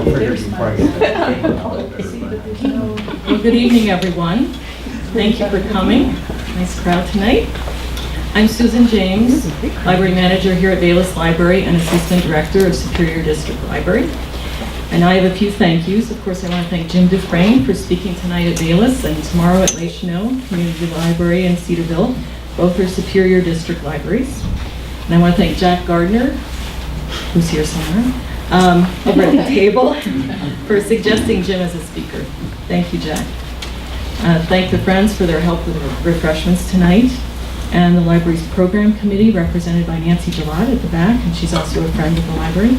Well, good evening, everyone. Thank you for coming. Nice crowd tonight. I'm Susan James, Library Manager here at Bayless Library and Assistant Director of Superior District Library. And I have a few thank yous. Of course, I want to thank Jim Dufresne for speaking tonight at Bayless and tomorrow at Les Chenaux Community Library in Cedarville. Both are Superior District Libraries. And I want to thank Jack Gardner, who's here somewhere, over at the table, for suggesting Jim as a speaker. Thank you, Jack. Thank the Friends for their help with the refreshments tonight, and the library's program committee, represented by Nancy Gillard at the back, and she's also a friend of the library.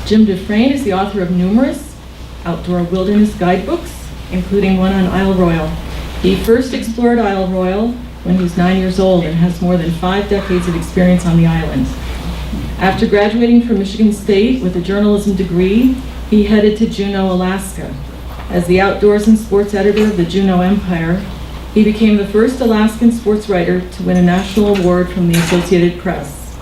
Jim Dufresne is the author of numerous outdoor wilderness guidebooks, including one on Isle Royale. He first explored Isle Royale when he was 9 years old and has more than 5 decades of experience on the island. After graduating from Michigan State with a journalism degree, he headed to Juneau, Alaska. As the outdoors and sports editor of the Juneau Empire, he became the first Alaskan sports writer to win a national award from the Associated Press.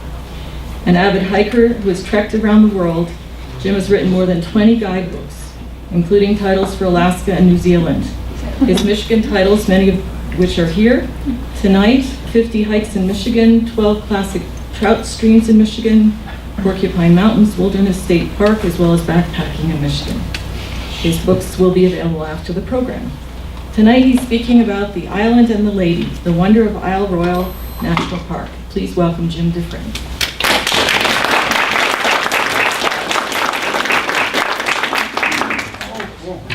An avid hiker who has trekked around the world, Jim has written more than 20 guidebooks, including titles for Alaska and New Zealand. His Michigan titles, many of which are here tonight: 50 Hikes in Michigan, 12 Classic Trout Streams in Michigan, Porcupine Mountains Wilderness State Park, as well as Backpacking in Michigan. His books will be available after the program. Tonight he's speaking about the island and the lady, the wonder of Isle Royale National Park. Please welcome Jim Dufresne.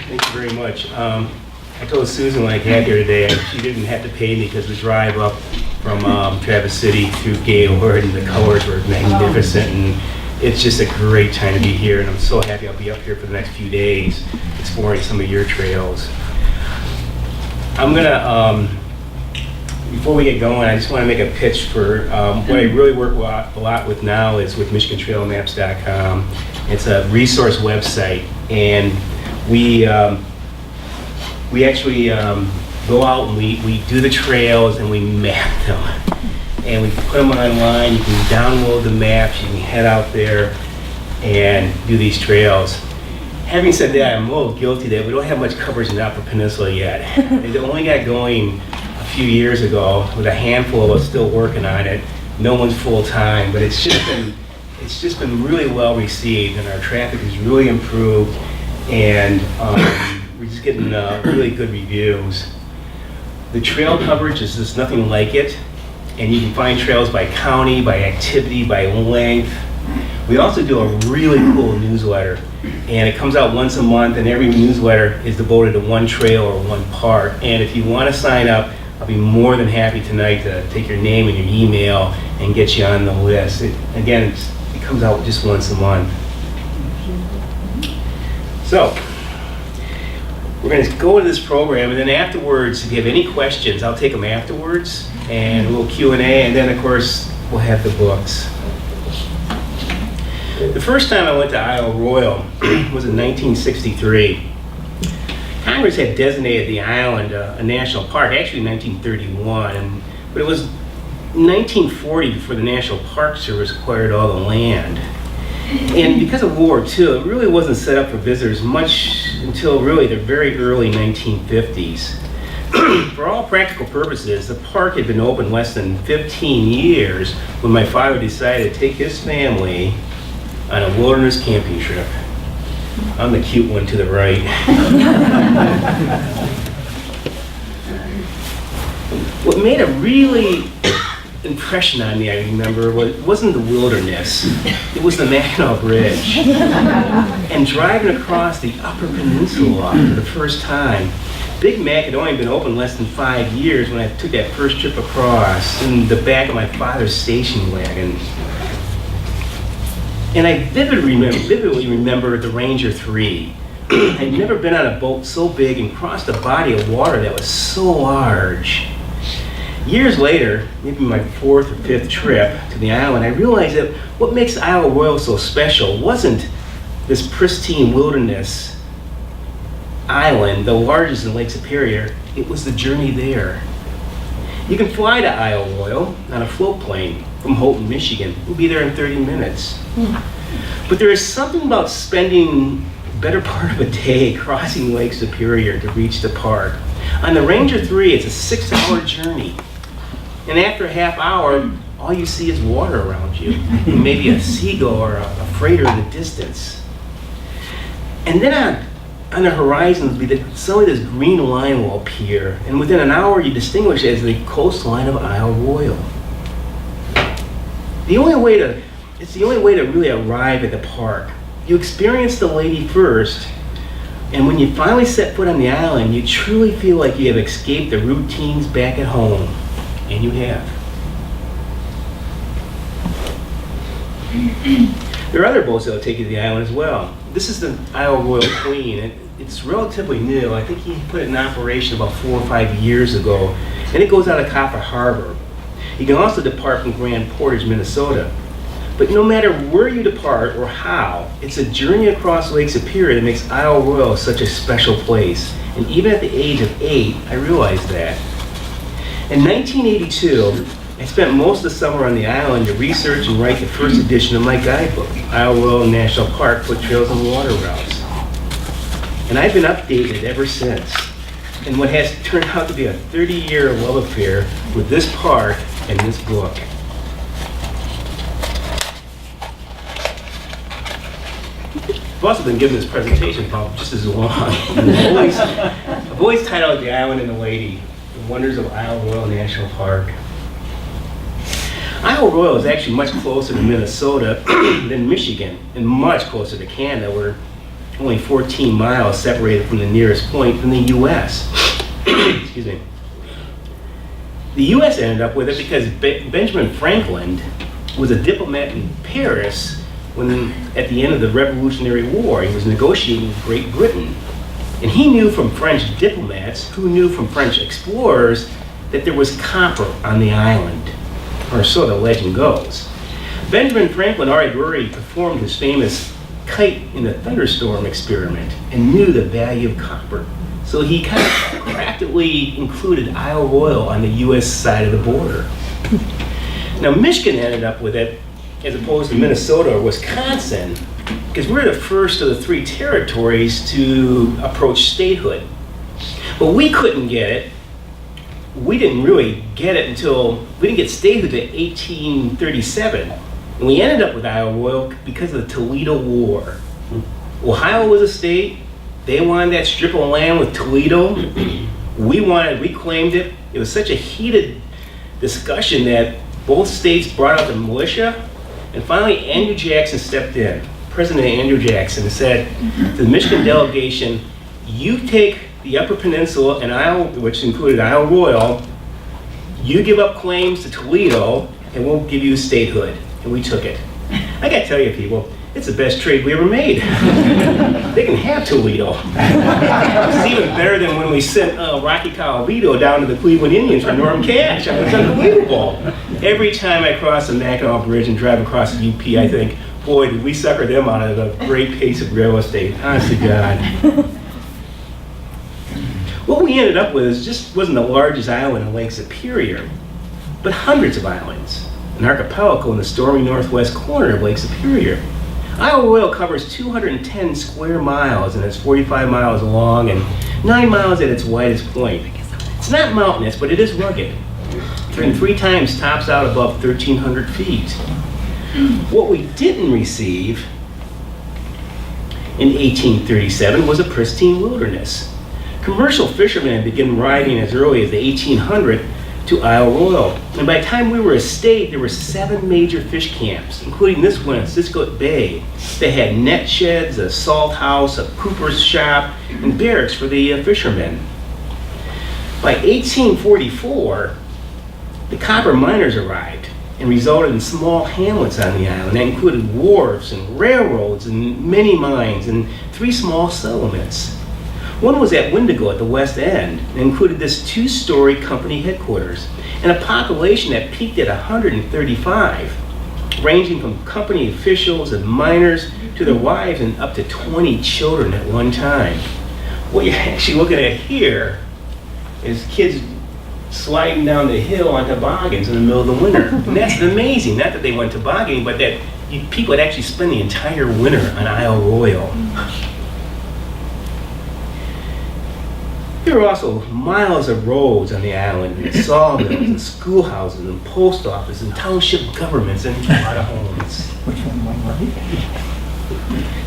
Thank you very much. I told Susan when I got here today, she didn't have to pay me because the drive up from Traverse City to Gaylord and the colors were magnificent, and it's just a great time to be here, and I'm so happy I'll be up here for the next few days exploring some of your trails. I'm gonna, before we get going, I just want to make a pitch for what I really work a lot with now is with MichiganTrailMaps.com. It's a resource website, and we actually go out and we do the trails and we map them. And we put them online. You can download the maps, you can head out there and do these trails. Having said that, I'm a little guilty that we don't have much coverage in the Upper Peninsula yet. They only got going a few years ago with a handful of us still working on it. No one's full time, but it's just been really well received, and our traffic has really improved, and we're just getting really good reviews. The trail coverage is just nothing like it, and you can find trails by county, by activity, by length. We also do a really cool newsletter, and it comes out once a month, and every newsletter is devoted to one trail or one park. And if you want to sign up, I'll be more than happy tonight to take your name and your email and get you on the list. It comes out just once a month. So, we're going to go into this program, and then afterwards, if you have any questions, I'll take them afterwards, and a little Q&A, and then, of course, we'll have the books. The first time I went to Isle Royale was in 1963. Congress had designated the island a national park, actually in 1931, but it was 1940 before the National Park Service acquired all the land. And because of World War II, it really wasn't set up for visitors much until really the very early 1950s. For all practical purposes, the park had been open less than 15 years when my father decided to take his family on a wilderness camping trip. I'm the cute one to the right. What made a really impression on me, I remember, wasn't the wilderness. It was the Mackinac Bridge. And driving across the Upper Peninsula for the first time. Big Mac had only been open less than 5 years when I took that first trip across in the back of my father's station wagon. And I vividly remember the Ranger 3. I'd never been on a boat so big and crossed a body of water that was so large. Years later, maybe my 4th or 5th trip to the island, I realized that what makes Isle Royale so special wasn't this pristine wilderness island, the largest in Lake Superior. It was the journey there. You can fly to Isle Royale on a float plane from Houghton, Michigan. We'll be there in 30 minutes. But there is something about spending the better part of a day crossing Lake Superior to reach the park. On the Ranger 3, it's a 6-hour journey. And after a half hour, all you see is water around you. And maybe a seagull or a freighter in the distance. And then on the horizon, some of this green line will appear. And within an hour, you distinguish it as the coastline of Isle Royale. It's the only way to really arrive at the park. You experience the lady first, and when you finally set foot on the island, you truly feel like you have escaped the routines back at home. And you have. There are other boats that will take you to the island as well. This is the Isle Royale Queen. It's relatively new. I think he put it in operation about 4 or 5 years ago, and it goes out of Copper Harbor. You can also depart from Grand Portage, Minnesota. But no matter where you depart or how, it's a journey across Lake Superior that makes Isle Royale such a special place. And even at the age of 8, I realized that. In 1982, I spent most of the summer on the island to research and write the first edition of my guidebook, Isle Royale National Park, Foot Trails and Water Routes. And I've been updated ever since. And what has turned out to be a 30-year love affair with this park and this book. I've also been giving this presentation probably just as long. I've always titled The Island and the Lady, The Wonders of Isle Royale National Park. Isle Royale is actually much closer to Minnesota than Michigan, and much closer to Canada. We're only 14 miles separated from the nearest point than the U.S. Excuse me. The U.S. ended up with it because Benjamin Franklin was a diplomat in Paris when, at the end of the Revolutionary War, he was negotiating with Great Britain. And he knew from French diplomats, who knew from French explorers, that there was copper on the island, or so the legend goes. Benjamin Franklin already performed his famous kite in the thunderstorm experiment and knew the value of copper. So he kind of practically included Isle Royale on the U.S. side of the border. Now Michigan ended up with it as opposed to Minnesota or Wisconsin because we're the first of the 3 territories to approach statehood. But we couldn't get it. We didn't really get it until, we didn't get statehood until 1837. And we ended up with Isle Royale because of the Toledo War. Ohio was a state. They wanted that strip of land with Toledo. We claimed it. It was such a heated discussion that both states brought out the militia. And finally, Andrew Jackson stepped in. President Andrew Jackson said to the Michigan delegation, you take the Upper Peninsula and Isle, which included Isle Royale, you give up claims to Toledo, and we'll give you statehood. And we took it. I gotta tell you people, it's the best trade we ever made. They can have Toledo. It's even better than when we sent Rocky Colavito down to the Cleveland Indians for Norm Cash. I mean, it's unbelievable. Every time I cross the Mackinac Bridge and drive across the UP, I think, boy, did we sucker them out of a great piece of real estate. Honest to God. What we ended up with is just wasn't the largest island in Lake Superior, but hundreds of islands, an archipelago in the stormy northwest corner of Lake Superior. Isle Royale covers 210 square miles and it's 45 miles long and 9 miles at its widest point. It's not mountainous, but it is rugged. And 3 times tops out above 1,300 feet. What we didn't receive in 1837 was a pristine wilderness. Commercial fishermen began riding as early as the 1800s to Isle Royale. And by the time we were a state, there were 7 major fish camps, including this one at Siskiyou Bay. They had net sheds, a salt house, a cooper's shop, and barracks for the fishermen. By 1844, the copper miners arrived and resulted in small hamlets on the island that included wharves and railroads and many mines and 3 small settlements. One was at Wendigo at the west end and included this 2-story company headquarters and a population that peaked at 135, ranging from company officials and miners to their wives and up to 20 children at one time. What you're actually looking at here is kids sliding down the hill on toboggans in the middle of the winter. And that's amazing. Not that they went tobogganing, but that people would actually spend the entire winter on Isle Royale. There were also miles of roads on the island, and sawmills, and schoolhouses, and post offices, and township governments, and a lot of homes. Which one went right?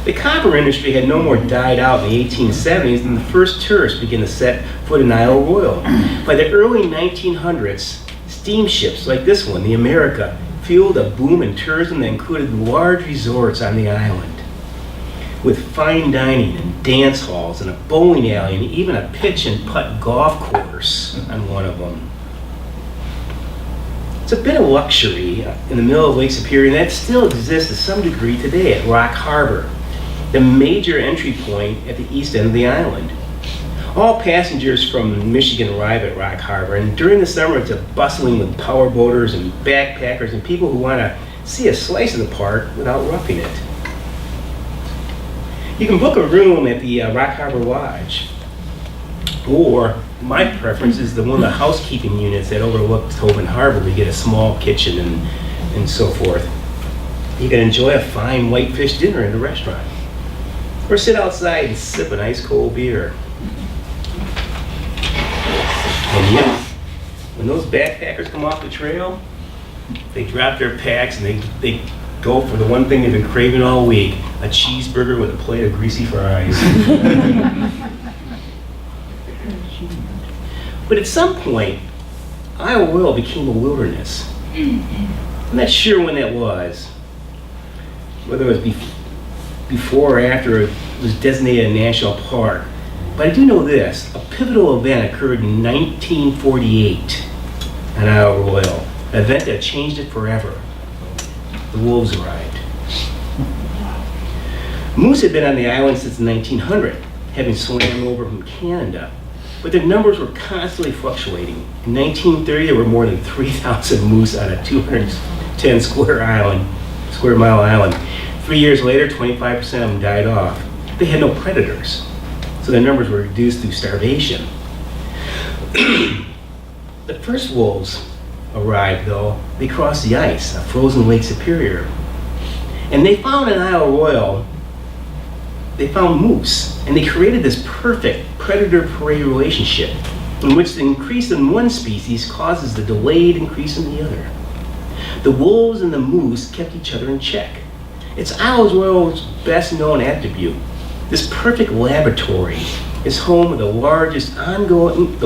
The copper industry had no more died out in the 1870s than the first tourists began to set foot in Isle Royale. By the early 1900s, steamships like this one, the America, fueled a boom in tourism that included large resorts on the island, with fine dining and dance halls and a bowling alley and even a pitch and putt golf course on one of them. It's a bit of luxury in the middle of Lake Superior, and that still exists to some degree today at Rock Harbor, the major entry point at the east end of the island. All passengers from Michigan arrive at Rock Harbor, and during the summer it's bustling with power boaters and backpackers and people who want to see a slice of the park without roughing it. You can book a room at the Rock Harbor Lodge, or my preference is the one of the housekeeping units that overlook Tobin Harbor. We get a small kitchen and so forth. You can enjoy a fine whitefish dinner in the restaurant, or sit outside and sip an ice cold beer. And yet, when those backpackers come off the trail, they drop their packs and they go for the one thing they've been craving all week, a cheeseburger with a plate of greasy fries. But at some point, Isle Royale became a wilderness. I'm not sure when that was, whether it was before or after it was designated a national park. But I do know this, a pivotal event occurred in 1948 on Isle Royale, an event that changed it forever. The wolves arrived. Moose had been on the island since 1900, having swam over from Canada, but their numbers were constantly fluctuating. In 1930, there were more than 3,000 moose on a 210 square mile island. 3 years later, 25% of them died off. They had no predators, so their numbers were reduced through starvation. The first wolves arrived, though. They crossed the ice, a frozen Lake Superior. And they found in Isle Royale, they found moose. And they created this perfect predator-prey relationship in which the increase in one species causes the delayed increase in the other. The wolves and the moose kept each other in check. It's Isle Royale's best known attribute. This perfect laboratory is home of the longest ongoing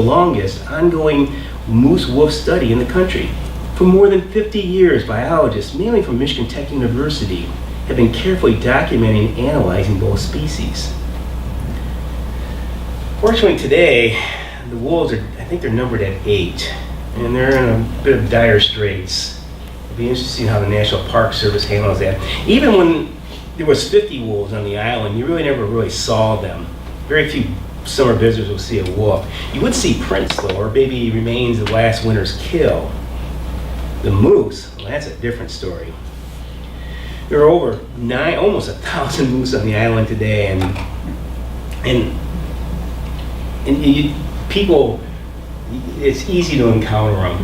moose-wolf study in the country. For more than 50 years, biologists, mainly from Michigan Tech University, have been carefully documenting and analyzing both species. Fortunately today, the wolves I think they're numbered at 8, and they're in a bit of dire straits. It'll be interesting to see how the National Park Service handles that. Even when there was 50 wolves on the island, you never really saw them. Very few summer visitors will see a wolf. You would see prints though, or maybe remains of last winter's kill. The moose, well, that's a different story. There are over almost 1,000 moose on the island today, and people, it's easy to encounter them.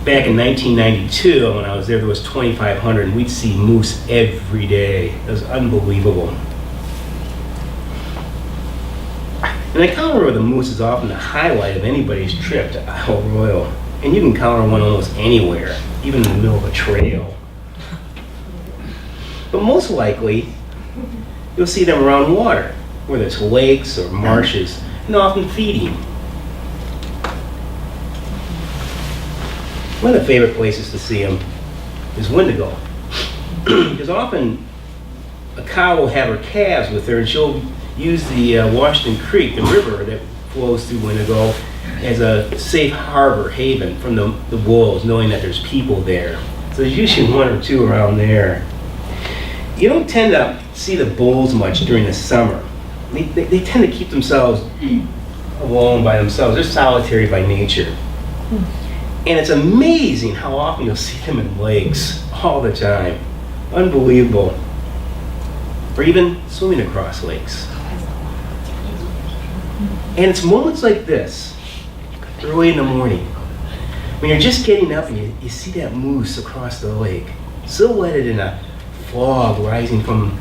Back in 1992, when I was there was 2,500, and we'd see moose every day. It was unbelievable. An encounter with a moose is often the highlight of anybody's trip to Isle Royale, and you can encounter one almost anywhere, even in the middle of a trail. But most likely, you'll see them around water, whether it's lakes or marshes, and often feeding. One of the favorite places to see them is Wendigo. Because often a cow will have her calves with her, and she'll use the Washington Creek, the river that flows through Wendigo, as a safe harbor haven from the wolves, knowing that there's people there. So there's usually one or two around there. You don't tend to see the bulls much during the summer. They tend to keep themselves alone by themselves. They're solitary by nature. And it's amazing how often you'll see them in lakes all the time. Unbelievable. Or even swimming across lakes. And it's moments like this early in the morning. When you're just getting up and you see that moose across the lake, silhouetted in a fog rising from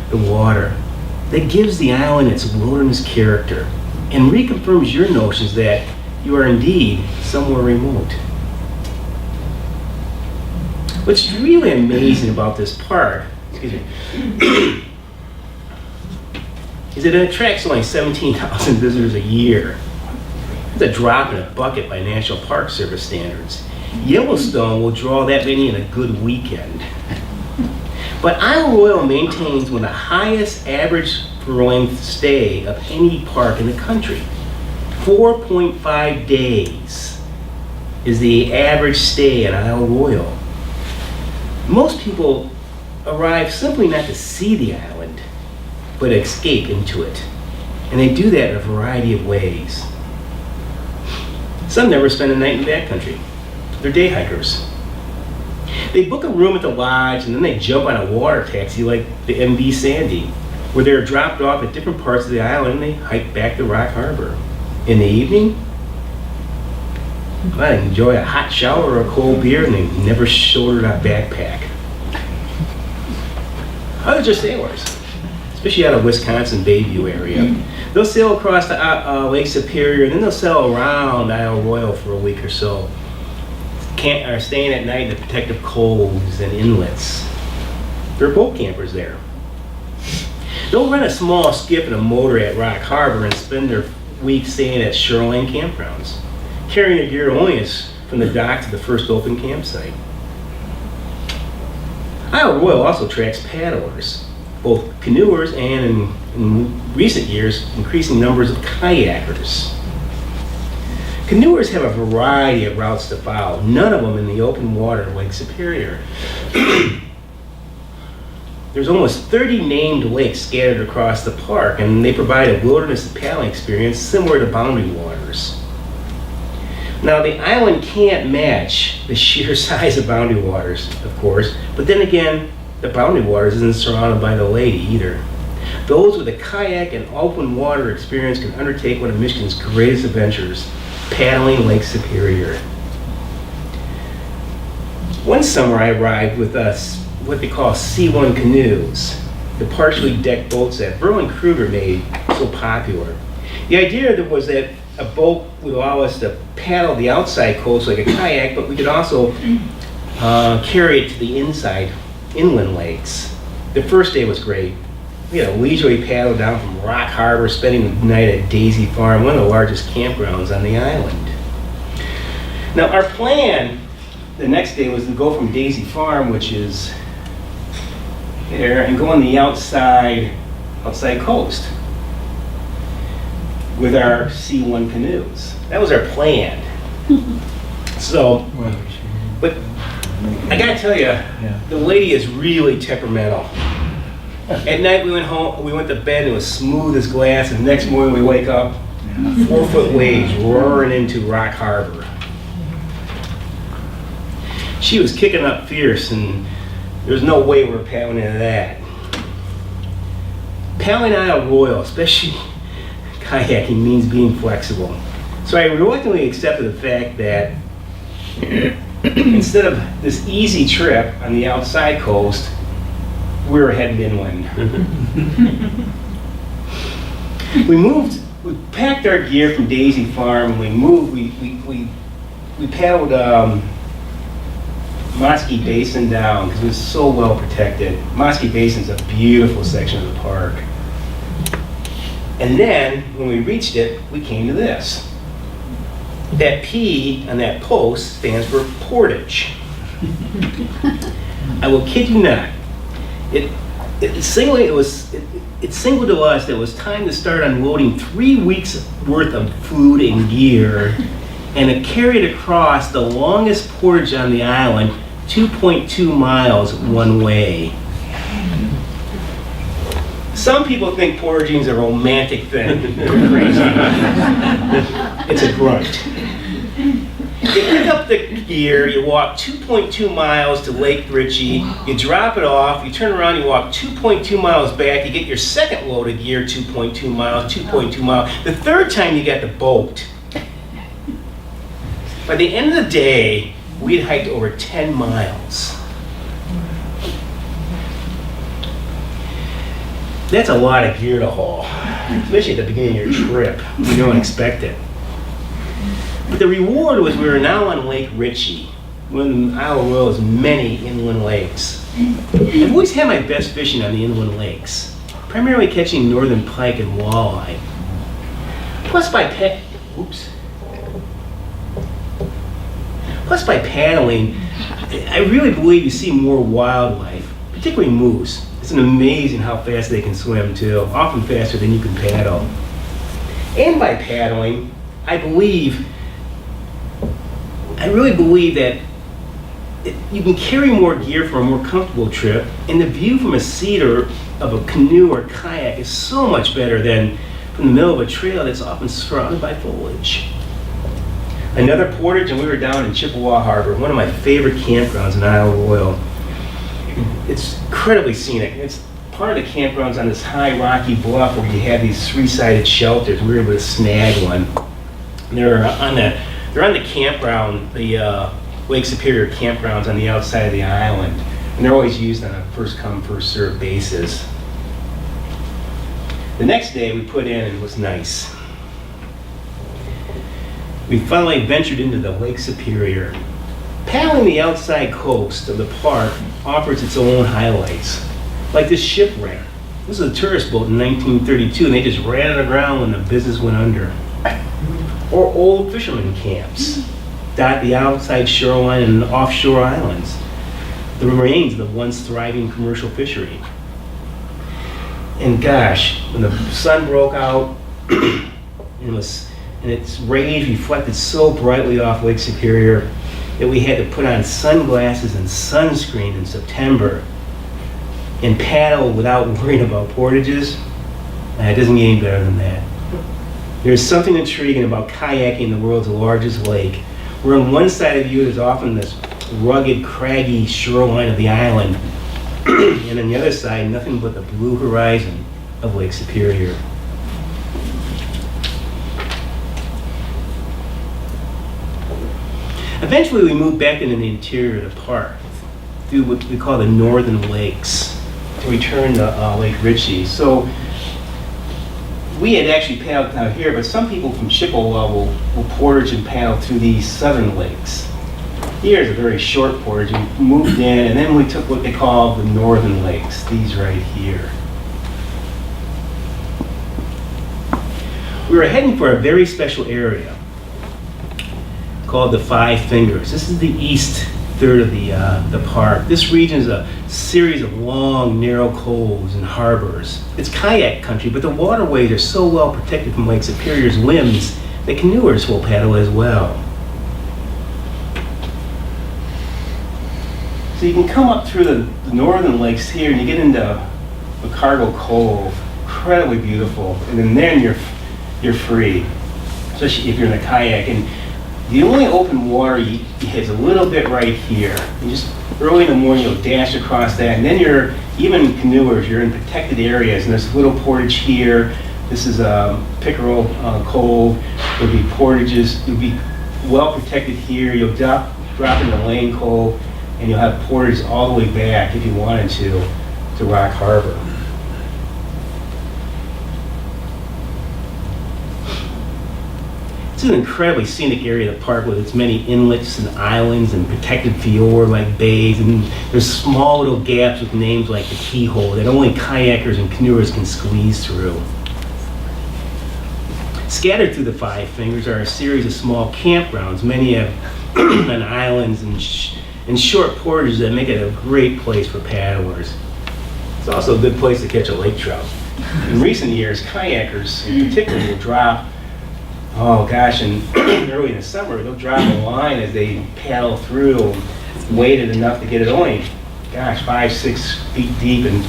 the water, that gives the island its wilderness character and reconfirms your notions that you are indeed somewhere remote. What's really amazing about this park, excuse me, is that it attracts only 17,000 visitors a year. It's a drop in a bucket by National Park Service standards. Yellowstone will draw that many in a good weekend. But Isle Royale maintains one of the highest average per length stay of any park in the country. 4.5 days is the average stay at Isle Royale. Most people arrive simply not to see the island, but escape into it. And they do that in a variety of ways. Some never spend a night in the backcountry. They're day hikers. They book a room at the lodge and then they jump on a water taxi like the MV Sandy, where they're dropped off at different parts of the island and they hike back to Rock Harbor. In the evening, they enjoy a hot shower or a cold beer and they never shouldered a backpack. Others are sailors, especially out of Wisconsin Bayview area. They'll sail across the Lake Superior and then they'll sail around Isle Royale for a week or so, staying at night in the protective coves and inlets. There are boat campers there. They'll rent a small skiff and a motor at Rock Harbor and spend their week staying at shoreline campgrounds, carrying their gear only from the dock to the first open campsite. Isle Royale also attracts paddlers, both canoers and in recent years, increasing numbers of kayakers. Canoers have a variety of routes to follow, none of them in the open water of Lake Superior. There's almost 30 named lakes scattered across the park, and they provide a wilderness paddling experience similar to Boundary Waters. Now, the island can't match the sheer size of Boundary Waters, of course, but then again, the Boundary Waters isn't surrounded by the lake either. Those with a kayak and open water experience can undertake one of Michigan's greatest adventures, paddling Lake Superior. One summer I arrived with what they call C1 canoes, the partially decked boats that Verlin Kruger made so popular. The idea was that a boat would allow us to paddle the outside coast like a kayak, but we could also carry it to the inside inland lakes. The first day was great. We had a leisurely paddle down from Rock Harbor, spending the night at Daisy Farm, one of the largest campgrounds on the island. Now, our plan the next day was to go from Daisy Farm, which is there, and go on the outside coast with our C1 canoes. That was our plan. So, but I gotta tell you, the lady is really temperamental. At night we went home, we went to bed and it was smooth as glass, and the next morning we wake up, 4-foot waves roaring into Rock Harbor. She was kicking up fierce and there's no way we're paddling into that. Paddling Isle Royale, especially kayaking, means being flexible. So I reluctantly accepted the fact that instead of this easy trip on the outside coast, we were heading inland. We packed our gear from Daisy Farm, and we paddled Mosky Basin down because it was so well protected. Mosky Basin's a beautiful section of the park. And then, when we reached it, we came to this. That P on that post stands for portage. I will kid you not. It signaled to us that it was time to start unloading 3 weeks worth of food and gear, and it carried across the longest portage on the island, 2.2 miles one way. Some people think portaging is a romantic thing. They're crazy. It's a grunt. You pick up the gear, you walk 2.2 miles to Lake Ritchie, you drop it off, you turn around, you walk 2.2 miles back, you get your second load of gear, 2.2 miles, 2.2 miles. The third time you get the boat. By the end of the day, we'd hiked over 10 miles. That's a lot of gear to haul, especially at the beginning of your trip. You don't expect it. But the reward was we were now on Lake Ritchie, one of the Isle Royale's many inland lakes. I've always had my best fishing on the inland lakes, primarily catching northern pike and walleye. Plus by paddling, I really believe you see more wildlife, particularly moose. It's amazing how fast they can swim too, often faster than you can paddle. And by paddling, I really believe that you can carry more gear for a more comfortable trip, and the view from a seat or of a canoe or kayak is so much better than from the middle of a trail that's often surrounded by foliage. Another portage, and we were down in Chippewa Harbor, one of my favorite campgrounds in Isle Royale. It's incredibly scenic. It's part of the campgrounds on this high rocky bluff where you have these three-sided shelters. We were able to snag one. And they're on the campground, the Lake Superior campgrounds on the outside of the island. And they're always used on a first-come, first-served basis. The next day we put in and it was nice. We finally ventured into the Lake Superior. Paddling the outside coast of the park offers its own highlights, like this shipwreck. This is a tourist boat in 1932, and they just ran it aground when the business went under. Or old fishermen camps dot the outside shoreline and offshore islands, the remains of the once thriving commercial fishery. And gosh, when the sun broke out, and its rays reflected so brightly off Lake Superior that we had to put on sunglasses and sunscreen in September and paddle without worrying about portages. It doesn't get any better than that. There's something intriguing about kayaking the world's largest lake, where on one side of you there's often this rugged, craggy shoreline of the island, and on the other side, nothing but the blue horizon of Lake Superior. Eventually, we moved back into the interior of the park through what we call the northern lakes to return to Lake Ritchie. So we had actually paddled down here, but some people from Chippewa will portage and paddle through these southern lakes. Here's a very short portage. We moved in, and then we took what they call the northern lakes, these right here. We were heading for a very special area called the Five Fingers. This is the east third of the park. This region is a series of long, narrow coves and harbors. It's kayak country, but the waterways are so well protected from Lake Superior's limbs that canoers will paddle as well. So you can come up through the northern lakes here and you get into Cargo Cove, incredibly beautiful, and then you're free, especially if you're in a kayak. And the only open water you hit is a little bit right here. And just early in the morning, you'll dash across that, and then even canoers, you're in protected areas, and there's a little portage here. This is Pickerel Cove. There'll be portages. You'll be well protected here. You'll drop into Lane Cove, and you'll have portages all the way back if you wanted to Rock Harbor. It's an incredibly scenic area of the park with its many inlets and islands and protected fjord-like bays, and there's small little gaps with names like the Keyhole that only kayakers and canoers can squeeze through. Scattered through the Five Fingers are a series of small campgrounds, many have on islands and short portages that make it a great place for paddlers. It's also a good place to catch a lake trout. In recent years, kayakers in particular will drop, and early in the summer, they'll drop a line as they paddle through, weighted enough to get it only, 5-6 feet deep, and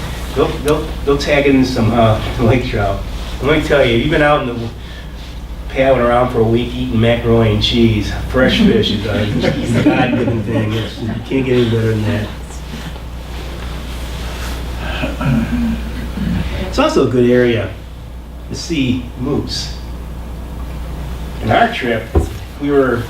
they'll tag in some lake trout. And let me tell you, you've been out in the paddling around for a week eating macaroni and cheese. Fresh fish is a God-given thing. You can't get any better than that. It's also a good area to see moose. In our trip, we were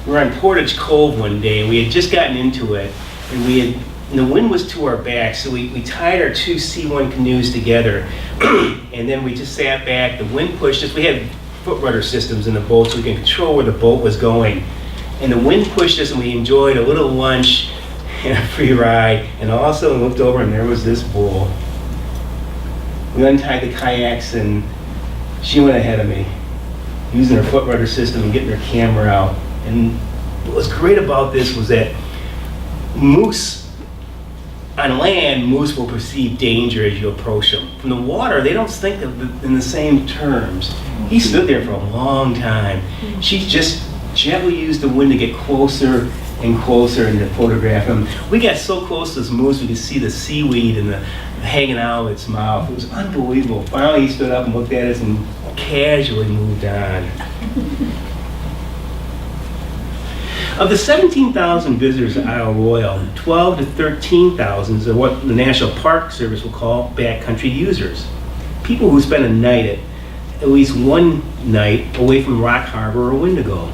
we were on Portage Cove one day, and we had just gotten into it, and the wind was to our back, so we tied our two C1 canoes together, and then we just sat back. The wind pushed us. We had foot rudder systems in the boat, so we can control where the boat was going. And the wind pushed us, and we enjoyed a little lunch and a free ride, and all of a sudden we looked over, and there was this bull. We untied the kayaks, and she went ahead of me, using her foot rudder system and getting her camera out. And what was great about this was that moose, on land, moose will perceive danger as you approach them. From the water, they don't think of it in the same terms. He stood there for a long time. She just gently used the wind to get closer and closer and to photograph him. We got so close to this moose, we could see the seaweed and the hanging out of its mouth. It was unbelievable. Finally, he stood up and looked at us and casually moved on. Of the 17,000 visitors at Isle Royale, 12 to 13,000 are what the National Park Service will call backcountry users. People who spend a night at least one night away from Rock Harbor or Wendigo.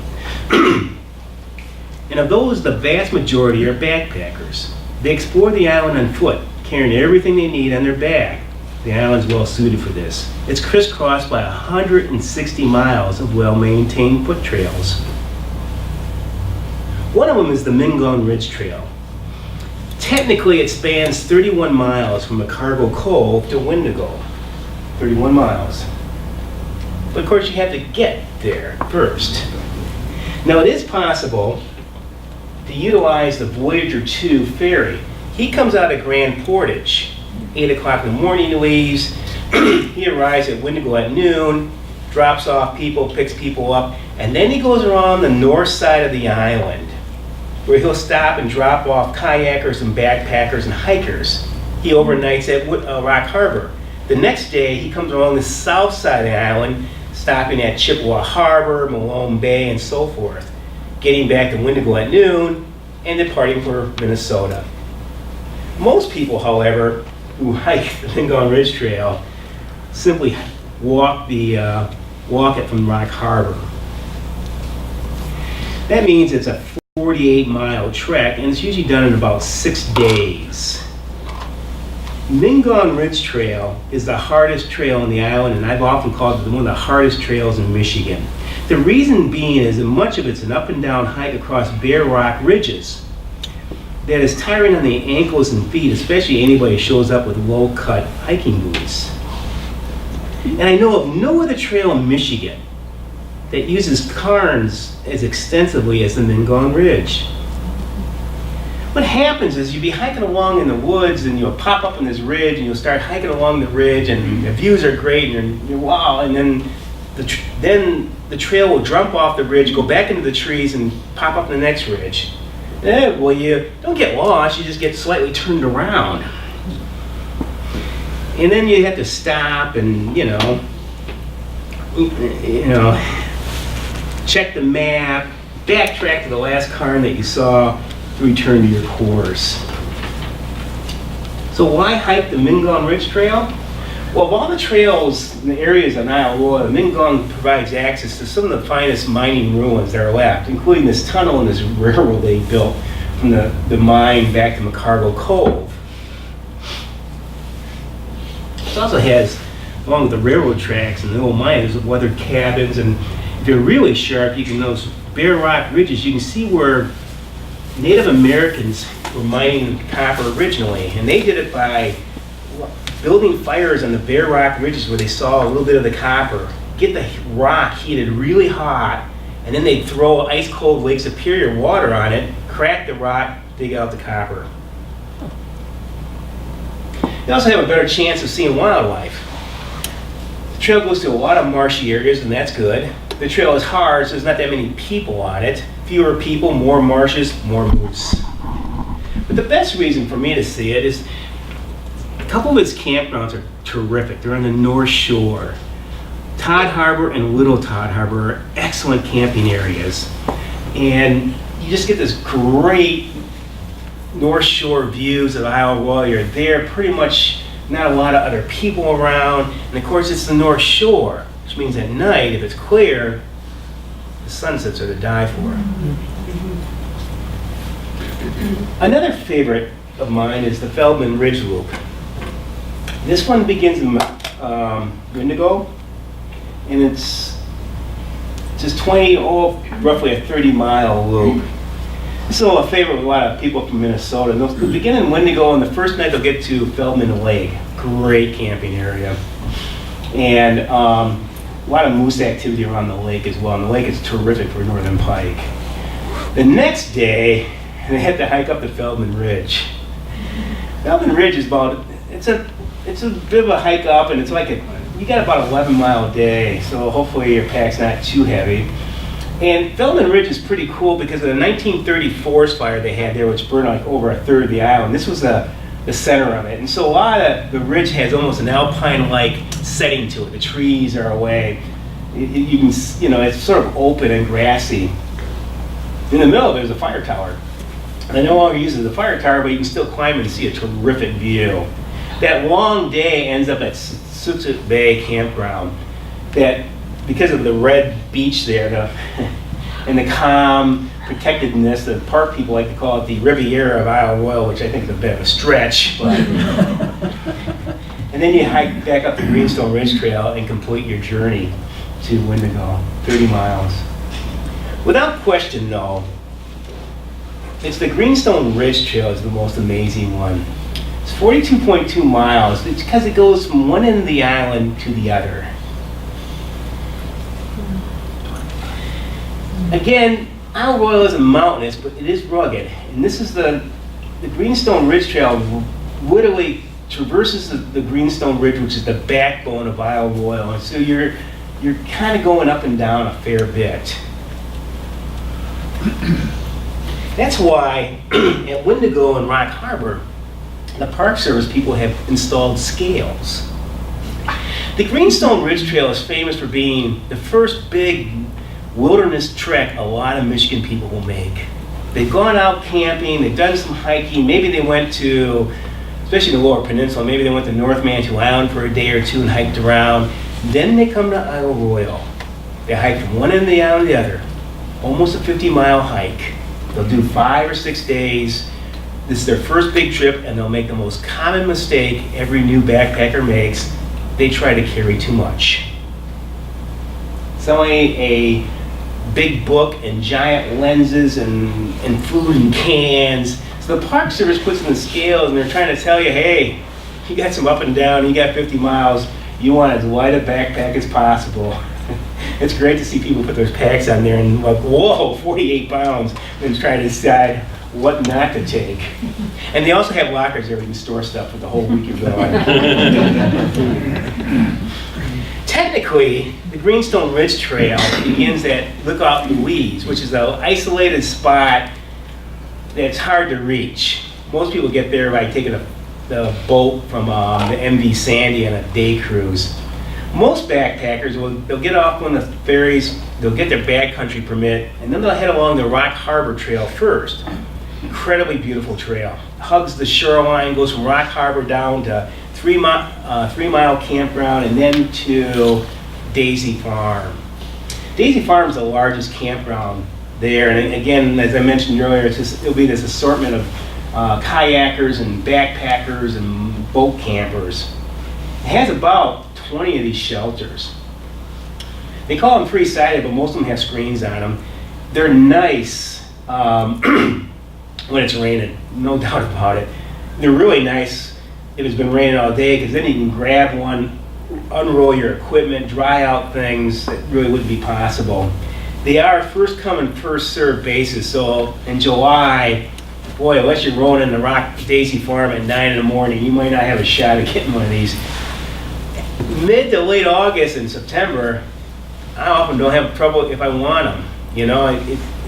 And of those, the vast majority are backpackers. They explore the island on foot, carrying everything they need on their back. The island's well suited for this. It's crisscrossed by 160 miles of well-maintained foot trails. One of them is the Minong Ridge Trail. Technically, it spans 31 miles from McCargo Cove to Wendigo. 31 miles. But of course, you have to get there first. Now, it is possible to utilize the Voyager 2 ferry. He comes out of Grand Portage. 8 o'clock in the morning he leaves. He arrives at Wendigo at noon, drops off people, picks people up, and then he goes around the north side of the island, where he'll stop and drop off kayakers and backpackers and hikers. He overnights at Rock Harbor. The next day, he comes along the south side of the island, stopping at Chippewa Harbor, Malone Bay, and so forth, getting back to Wendigo at noon, and departing for Minnesota. Most people, however, who hike the Minong Ridge Trail simply walk it from Rock Harbor. That means it's a 48-mile trek, and it's usually done in about 6 days. Minong Ridge Trail is the hardest trail on the island, and I've often called it one of the hardest trails in Michigan. The reason being is that much of it's an up and down hike across bare rock ridges that is tiring on the ankles and feet, especially anybody who shows up with low-cut hiking boots. And I know of no other trail in Michigan that uses cairns as extensively as the Minong Ridge. What happens is you'll be hiking along in the woods and you'll pop up on this ridge and you'll start hiking along the ridge and the views are great and you're wow, and then the trail will jump off the ridge, go back into the trees and pop up on the next ridge. Well, you don't get lost, you just get slightly turned around. And then you have to stop and, check the map, backtrack to the last cairn that you saw to return to your course. So why hike the Minong Ridge Trail? Well, of all the trails in the areas on Isle Royale, the Minong provides access to some of the finest mining ruins that are left, including this tunnel and this railroad they built from the mine back to McCargo Cove. It also has, along with the railroad tracks and the old mines, weathered cabins, and if you're really sharp, you can those bare rock ridges, you can see where Native Americans were mining copper originally, and they did it by building fires on the bare rock ridges where they saw a little bit of the copper, get the rock heated really hot, and then they'd throw ice cold Lake Superior water on it, crack the rock, dig out the copper. You also have a better chance of seeing wildlife. The trail goes to a lot of marshy areas, and that's good. The trail is hard, so there's not that many people on it. Fewer people, more marshes, more moose. But the best reason for me to see it is a couple of its campgrounds are terrific. They're on the North Shore. Todd Harbor and Little Todd Harbor are excellent camping areas. And you just get this great North Shore views of Isle Royale. You're there, pretty much not a lot of other people around. And of course, it's the North Shore, which means at night, if it's clear, the sunsets are to die for. Another favorite of mine is the Feldman Ridge Loop. This one begins in Wendigo, and it's just roughly a 30-mile loop. This is a favorite with a lot of people from Minnesota. They'll begin in Wendigo, and the first night they'll get to Feldman Lake, great camping area. And a lot of moose activity around the lake as well, and the lake is terrific for northern pike. The next day, they have to hike up the Feldman Ridge. Feldman Ridge is it's a bit of a hike up, and you got about 11 mile a day, so hopefully your pack's not too heavy. And Feldman Ridge is pretty cool because of the 1930 forest fire they had there, which burned like over a third of the island. This was the center of it. And so a lot of the ridge has almost an alpine-like setting to it. The trees are away. You can, it's sort of open and grassy. In the middle, there's a fire tower. They no longer use it as a fire tower, but you can still climb and see a terrific view. That long day ends up at Sutsut Bay Campground. That, because of the red beach there, and the calm protectedness, the park people like to call it the Riviera of Isle Royale, which I think is a bit of a stretch. But and then you hike back up the Greenstone Ridge Trail and complete your journey to Wendigo, 30 miles. Without question, though, it's the Greenstone Ridge Trail is the most amazing one. It's 42.2 miles. It's because it goes from one end of the island to the other. Again, Isle Royale isn't mountainous, but it is rugged. And this is the Greenstone Ridge Trail literally traverses the Greenstone Ridge, which is the backbone of Isle Royale. And so you're kind of going up and down a fair bit. That's why at Wendigo and Rock Harbor, the Park Service people have installed scales. The Greenstone Ridge Trail is famous for being the first big wilderness trek a lot of Michigan people will make. They've gone out camping, they've done some hiking, maybe they went to, especially the Lower Peninsula, maybe they went to North Mantua Island for a day or two and hiked around. Then they come to Isle Royale. They hike from one end of the island to the other, almost a 50-mile hike. They'll do 5 or 6 days. This is their first big trip, and they'll make the most common mistake every new backpacker makes. They try to carry too much. Suddenly a big book and giant lenses and food and cans. So the Park Service puts in the scales and they're trying to tell you, hey, you got some up and down, you got 50 miles, you want as light a backpack as possible. It's great to see people put those packs on there and like, whoa, 48 pounds, and trying to decide what not to take. And they also have lockers there where you can store stuff for the whole week you're going. Technically, the Greenstone Ridge Trail begins at Lookout Louise, which is an isolated spot that's hard to reach. Most people get there by taking the boat from the MV Sandy on a day cruise. Most backpackers, they'll get off on the ferries, they'll get their backcountry permit, and then they'll head along the Rock Harbor Trail first. Incredibly beautiful trail. Hugs the shoreline, goes from Rock Harbor down to 3 Mile Campground, and then to Daisy Farm. Daisy Farm is the largest campground there, and again, as I mentioned earlier, it'll be this assortment of kayakers and backpackers and boat campers. It has about 20 of these shelters. They call them free-sided, but most of them have screens on them. They're nice when it's raining, no doubt about it. They're really nice if it's been raining all day, because then you can grab one, unroll your equipment, dry out things that really wouldn't be possible. They are first come and first served basis, so in July, boy, unless you're rolling in the Rock Daisy Farm at 9 in the morning, you might not have a shot at getting one of these. Mid to late August and September, I often don't have trouble if I want them. You know,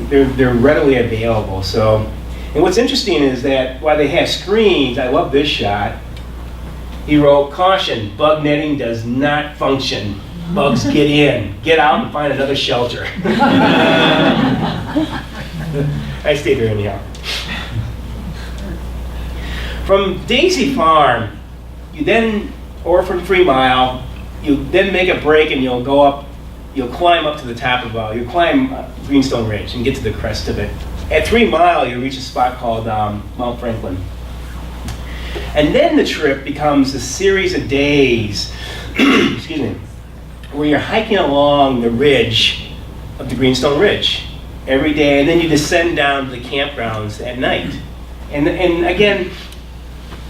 they're readily available. So, and what's interesting is that while they have screens, I love this shot. He wrote, "Caution, bug netting does not function. Bugs get in. Get out and find another shelter." I stayed there anyhow. From Daisy Farm, or from 3 Mile, you then make a break and you'll climb up to the top of, you'll climb Greenstone Ridge and get to the crest of it. At 3 Mile, you reach a spot called Mount Franklin. And then the trip becomes a series of days, excuse me, where you're hiking along the ridge of the Greenstone Ridge every day, and then you descend down to the campgrounds at night. And again,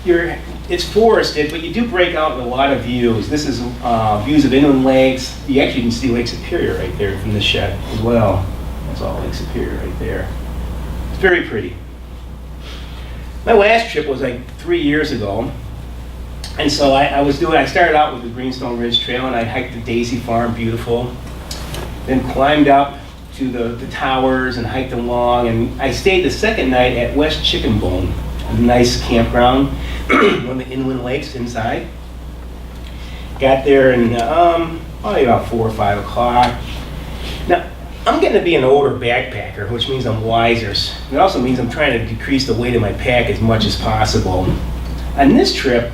it's forested, but you do break out in a lot of views. This is views of inland lakes. You actually can see Lake Superior right there from the shed as well. That's all Lake Superior right there. It's very pretty. My last trip was like 3 years ago. And so I started out with the Greenstone Ridge Trail, and I hiked the Daisy Farm, beautiful. Then climbed up to the towers and hiked along, and I stayed the second night at West Chicken Bone, a nice campground, one of the inland lakes inside. Got there and probably about 4 or 5 o'clock. Now, I'm getting to be an older backpacker, which means I'm wiser. It also means I'm trying to decrease the weight of my pack as much as possible. On this trip,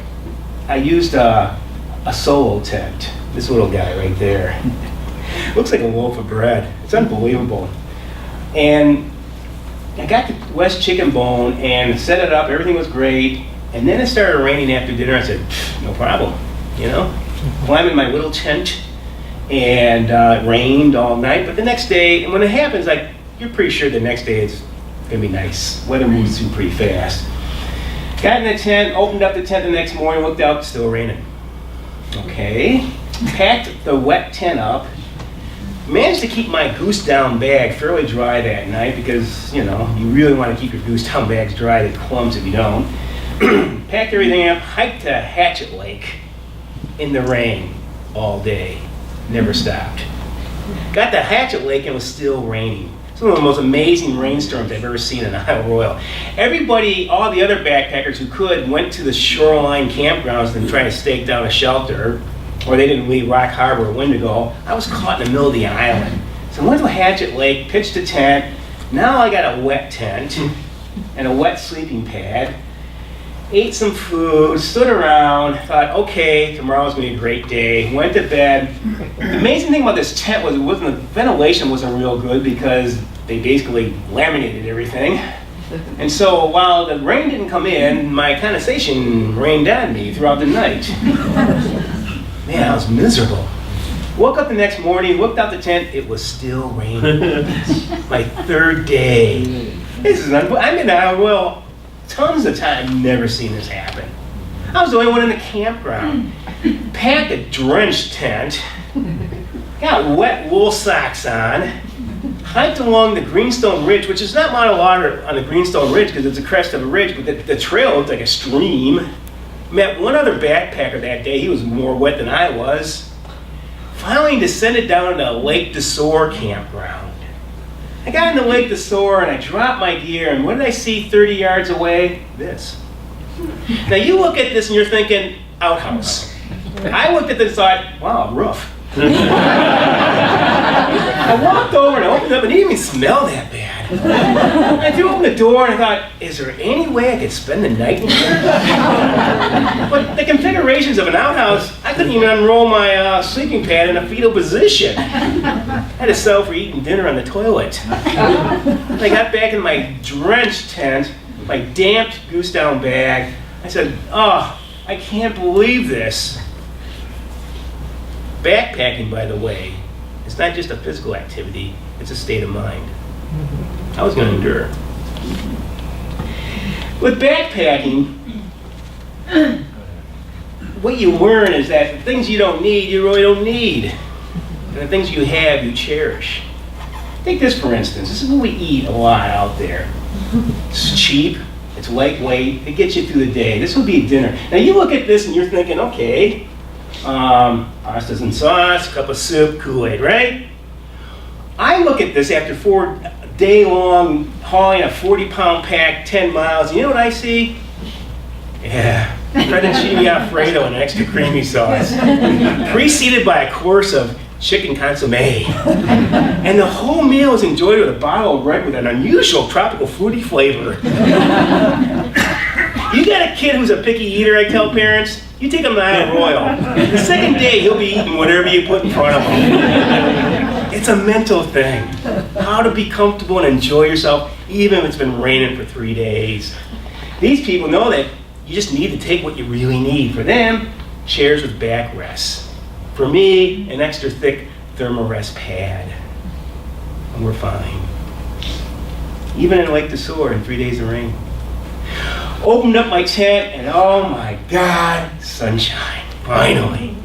I used a solo tent. This little guy right there. Looks like a loaf of bread. It's unbelievable. And I got to West Chicken Bone and set it up. Everything was great. And then it started raining after dinner. I said, no problem, you know? Climb in my little tent, and it rained all night. But the next day, and when it happens, like, you're pretty sure the next day it's gonna be nice. Weather moves through pretty fast. Got in the tent, opened up the tent the next morning, looked out, still raining. Okay, packed the wet tent up. Managed to keep my goose down bag fairly dry that night because, you know, you really want to keep your goose down bags dry. They clumps if you don't. Packed everything up, hiked to Hatchet Lake in the rain all day. Never stopped. Got to Hatchet Lake and it was still raining. It's one of the most amazing rainstorms I've ever seen in Isle Royale. Everybody, all the other backpackers who could, went to the shoreline campgrounds and tried to stake down a shelter, or they didn't leave Rock Harbor or Wendigo. I was caught in the middle of the island. So I went to Hatchet Lake, pitched a tent. Now I got a wet tent and a wet sleeping pad. Ate some food, stood around, thought, okay, tomorrow's gonna be a great day. Went to bed. The amazing thing about this tent was the ventilation wasn't real good because they basically laminated everything. And so while the rain didn't come in, my condensation rained on me throughout the night. Man, I was miserable. Woke up the next morning, looked out the tent, it was still raining. My third day. This is I've been in Isle Royale tons of time, never seen this happen. I was the only one in the campground. Packed a drenched tent, got wet wool socks on, hiked along the Greenstone Ridge, which is not modeled on the Greenstone Ridge because it's a crest of a ridge, but the trail looked like a stream. Met one other backpacker that day. He was more wet than I was. Finally descended down to Lake DeSore campground. I got into Lake DeSore and I dropped my gear, and what did I see 30 yards away? This. Now you look at this and you're thinking, outhouse. I looked at this and thought, wow, roof. I walked over and opened up and it didn't even smell that bad. I threw open the door and I thought, is there any way I could spend the night in here? But the configurations of an outhouse, I couldn't even unroll my sleeping pad in a fetal position. I had to settle for eating dinner on the toilet. When I got back in my drenched tent, my damp goose down bag, I said, oh, I can't believe this. Backpacking, by the way, it's not just a physical activity, it's a state of mind. I was going to endure. With backpacking, what you learn is that the things you don't need, you really don't need. And the things you have, you cherish. Take this for instance. This is what we eat a lot out there. It's cheap, it's lightweight, it gets you through the day. This would be a dinner. Now you look at this and you're thinking, okay, pastas and sauce, cup of soup, Kool-Aid, right? I look at this after 4 day-long hauling a 40-pound pack, 10 miles. You know what I see? Yeah, fettuccine Alfredo and extra creamy sauce, preceded by a course of chicken consomme. And the whole meal is enjoyed with a bottle of red with an unusual tropical fruity flavor. You got a kid who's a picky eater, I tell parents, you take him to Isle Royale. The second day, he'll be eating whatever you put in front of him. It's a mental thing. How to be comfortable and enjoy yourself. even if it's been raining for 3 days. These people know that you just need to take what you really need. For them, chairs with backrests. For me, an extra thick thermarest pad. And we're fine. Even in Lake DeSoar in 3 days of rain. Opened up my tent and oh my God, sunshine, finally.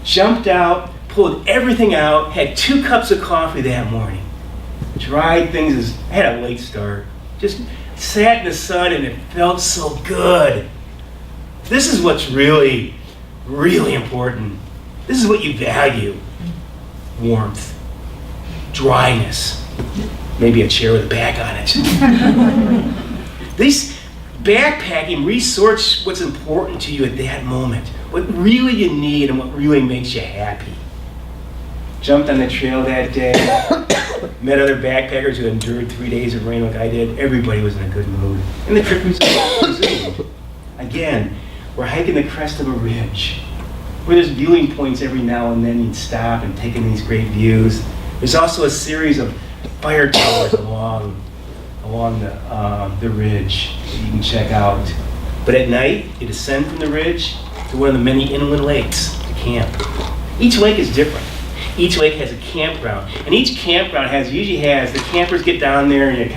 Jumped out, pulled everything out, had 2 cups of coffee that morning. Dried things, I had a late start. Just sat in the sun and it felt so good. This is what's really, really important. This is what you value. Warmth, dryness, maybe a chair with a back on it. This backpacking resorts what's important to you at that moment, what really you need and what really makes you happy. Jumped on the trail that day, met other backpackers who endured 3 days of rain like I did. Everybody was in a good mood. And the trip resumed. Again, we're hiking the crest of a ridge where there's viewing points every now and then. You'd stop and take in these great views. There's also a series of fire towers along the ridge that you can check out. But at night, you descend from the ridge to one of the many inland lakes to camp. Each lake is different. Each lake has a campground, and each campground usually has the campers get down there and you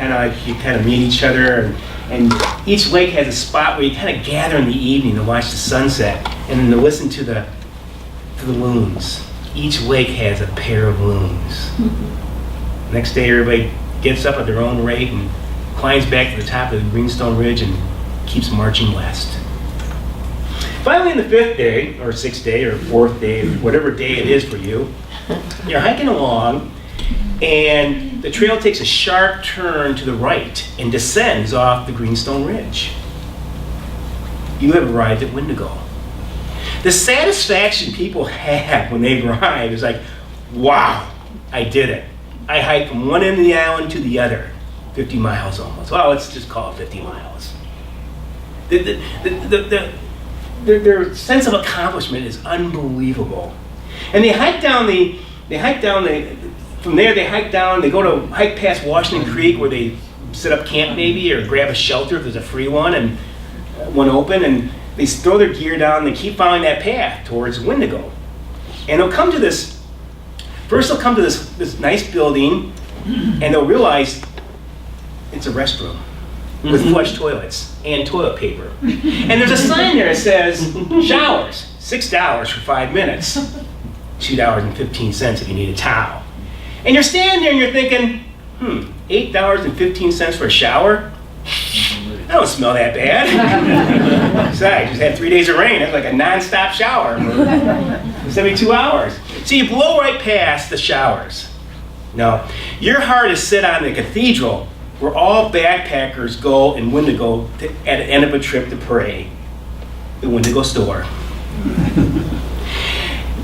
kind of meet each other, and each lake has a spot where you kind of gather in the evening to watch the sunset and then to listen to the loons. Each lake has a pair of loons. Next day, everybody gets up at their own rate and climbs back to the top of the Greenstone Ridge and keeps marching west. Finally, on the 5th day, or 6th day, or 4th day, whatever day it is for you, you're hiking along, and the trail takes a sharp turn to the right and descends off the Greenstone Ridge. You have arrived at Wendigo. The satisfaction people have when they arrive is like, wow, I did it. I hiked from one end of the island to the other, 50 miles almost. Well, let's just call it 50 miles. Their sense of accomplishment is unbelievable. And they hike down, from there they hike down, they hike past Washington Creek where they set up camp maybe or grab a shelter if there's a free one and one open, and they throw their gear down and they keep following that path towards Wendigo. And they'll come to this nice building and they'll realize it's a restroom with flush toilets and toilet paper. And there's a sign there that says, showers, $6 for 5 minutes, $2.15 if you need a towel. And you're standing there and you're thinking, $8.15 for a shower? I don't smell that bad. Besides, I just had 3 days of rain. That's like a non-stop shower for 72 hours. So you blow right past the showers. No, your heart is set on the cathedral where all backpackers go in Wendigo at the end of a trip to pray, the Wendigo store.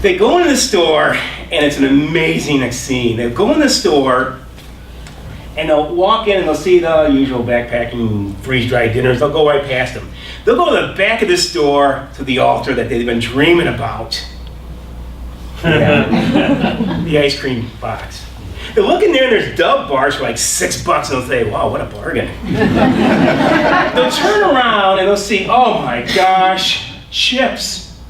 They go into the store, and it's an amazing scene. They go in the store, and they'll walk in, and they'll see the usual backpacking freeze-dried dinners. They'll go right past them. They'll go to the back of the store to the altar that they've been dreaming about. The ice cream box. They look in there and there's Dove bars for like $6 and they'll say, wow, what a bargain. They'll turn around and they'll see, oh my gosh, chips.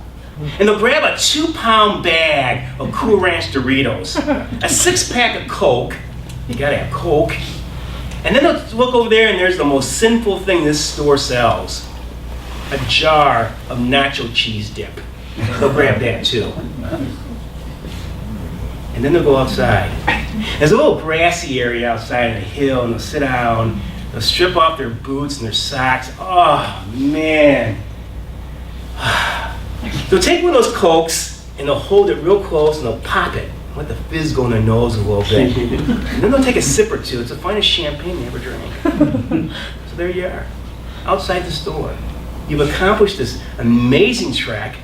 And they'll grab a 2-pound bag of Cool Ranch Doritos, a 6-pack of Coke, you gotta have Coke, and then they'll look over there and there's the most sinful thing this store sells, a jar of nacho cheese dip. They'll grab that too. And then they'll go outside. There's a little grassy area outside on the hill, and they'll sit down, they'll strip off their boots and their socks. Oh, man. They'll take one of those Cokes, and they'll hold it real close, and they'll pop it. Let the fizz go in their nose a little bit. And then they'll take a sip or two. It's the finest champagne they ever drank. So there you are, outside the store. You've accomplished this amazing trek.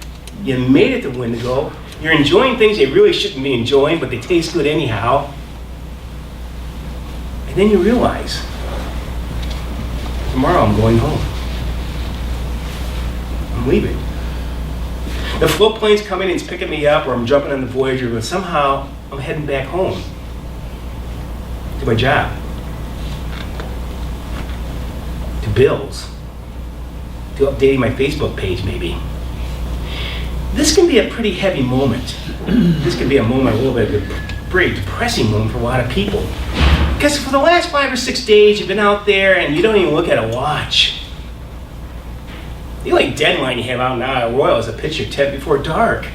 You made it to Wendigo. You're enjoying things you really shouldn't be enjoying, but they taste good anyhow. And then you realize, tomorrow I'm going home. I'm leaving. The float plane's coming and it's picking me up, or I'm jumping on the Voyager, but somehow I'm heading back home to my job. bills to updating my Facebook page maybe. This can be a pretty heavy moment. This can be a moment, a little bit of a pretty depressing moment for a lot of people. Because for the last 5 or 6 days, you've been out there and you don't even look at a watch. The only deadline you have out in Isle Royale is a pitch your tent before dark.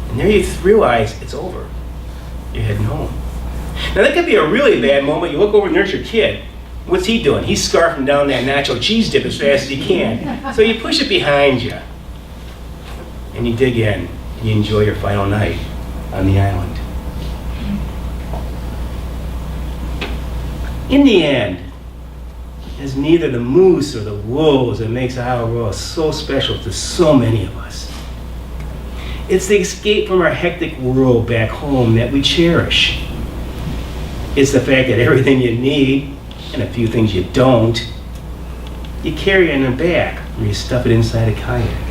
And there you realize it's over. You're heading home. Now that could be a really bad moment. You look over and there's your kid. What's he doing? He's scarfing down that nacho cheese dip as fast as he can. So you push it behind you. And you dig in. And you enjoy your final night on the island. In the end, it's neither the moose or the wolves that makes Isle Royale so special to so many of us. It's the escape from our hectic world back home that we cherish. It's the fact that everything you need, and a few things you don't, you carry in your back or you stuff it inside a kayak.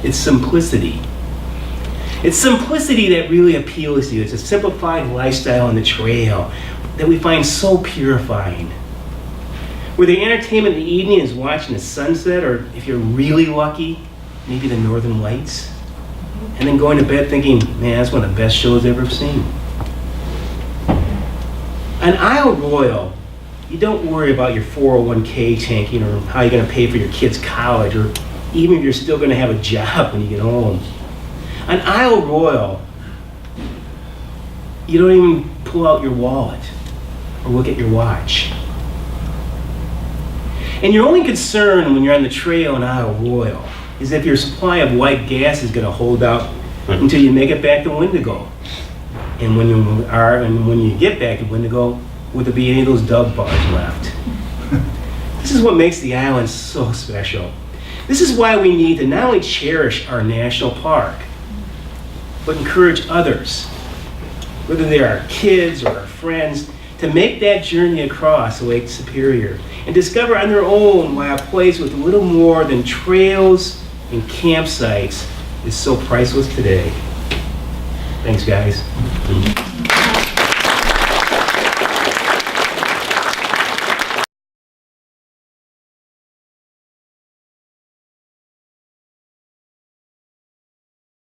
It's simplicity. It's simplicity that really appeals to you. It's a simplified lifestyle on the trail that we find so purifying. Where the entertainment in the evening is watching the sunset, or if you're really lucky, maybe the northern lights, and then going to bed thinking, man, that's one of the best shows I've ever seen. On Isle Royale, you don't worry about your 401k tanking or how you're going to pay for your kids' college, or even if you're still going to have a job when you get home. On Isle Royale, you don't even pull out your wallet or look at your watch. And your only concern when you're on the trail in Isle Royale is if your supply of white gas is going to hold out until you make it back to Wendigo. And when you get back to Wendigo, will there be any of those Dove bars left? This is what makes the island so special. This is why we need to not only cherish our national park, but encourage others, whether they are our kids or our friends, to make that journey across Lake Superior and discover on their own why a place with little more than trails and campsites is so priceless today. Thanks, guys.